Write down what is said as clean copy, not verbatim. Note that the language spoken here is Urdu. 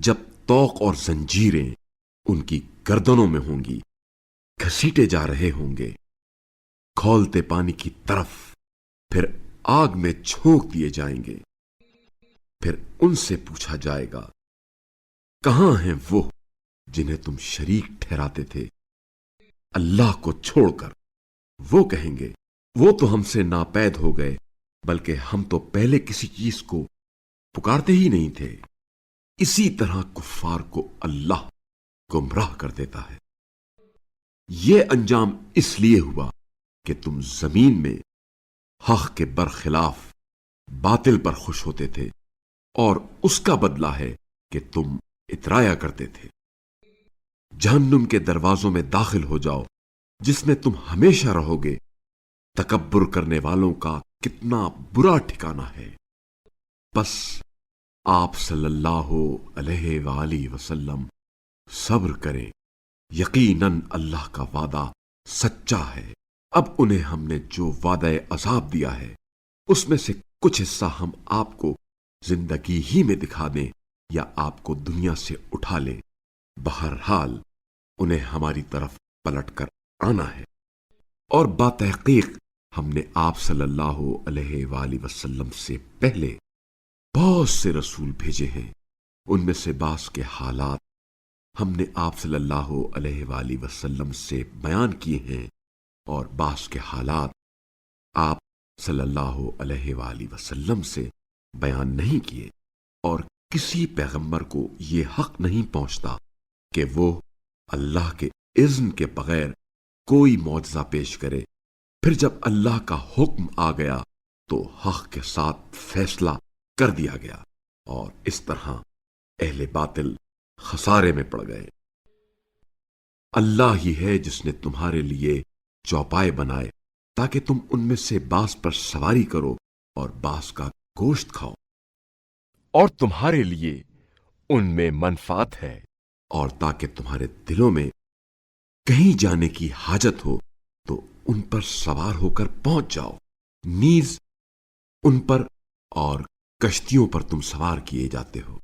جب طوق اور زنجیریں ان کی گردنوں میں ہوں گی، گھسیٹے جا رہے ہوں گے کھولتے پانی کی طرف، پھر آگ میں جھونک دیے جائیں گے۔ پھر ان سے پوچھا جائے گا، کہاں ہیں وہ جنہیں تم شریک ٹھہراتے تھے اللہ کو چھوڑ کر؟ وہ کہیں گے، وہ تو ہم سے ناپید ہو گئے، بلکہ ہم تو پہلے کسی چیز کو پکارتے ہی نہیں تھے۔ اسی طرح کفار کو اللہ گمراہ کر دیتا ہے۔ یہ انجام اس لیے ہوا کہ تم زمین میں حق کے برخلاف باطل پر خوش ہوتے تھے، اور اس کا بدلہ ہے کہ تم اترایا کرتے تھے۔ جہنم کے دروازوں میں داخل ہو جاؤ، جس میں تم ہمیشہ رہو گے۔ تکبر کرنے والوں کا کتنا برا ٹھکانہ ہے۔ بس آپ صلی اللہ علیہ وآلہ وسلم صبر کریں، یقیناً اللہ کا وعدہ سچا ہے۔ اب انہیں ہم نے جو وعدہ عذاب دیا ہے، اس میں سے کچھ حصہ ہم آپ کو زندگی ہی میں دکھا دیں یا آپ کو دنیا سے اٹھا لیں، بہرحال انہیں ہماری طرف پلٹ کر آنا ہے۔ اور باتحقیق ہم نے آپ صلی اللہ علیہ وآلہ وسلم سے پہلے بہت سے رسول بھیجے ہیں، ان میں سے بعض کے حالات ہم نے آپ صلی اللہ علیہ وآلہ وسلم سے بیان کیے ہیں، اور بعض کے حالات آپ صلی اللہ علیہ وآلہ وسلم سے بیان نہیں کیے۔ اور کسی پیغمبر کو یہ حق نہیں پہنچتا کہ وہ اللہ کے اذن کے بغیر کوئی معجزہ پیش کرے۔ پھر جب اللہ کا حکم آ گیا تو حق کے ساتھ فیصلہ کر دیا گیا، اور اس طرح اہل باطل خسارے میں پڑ گئے۔ اللہ ہی ہے جس نے تمہارے لیے چوپائے بنائے تاکہ تم ان میں سے بعض پر سواری کرو اور بعض کا گوشت کھاؤ، اور تمہارے لیے ان میں منفعت ہے، اور تاکہ تمہارے دلوں میں کہیں جانے کی حاجت ہو تو ان پر سوار ہو کر پہنچ جاؤ۔ نیز ان پر اور کشتیوں پر تم سوار کیے جاتے ہو۔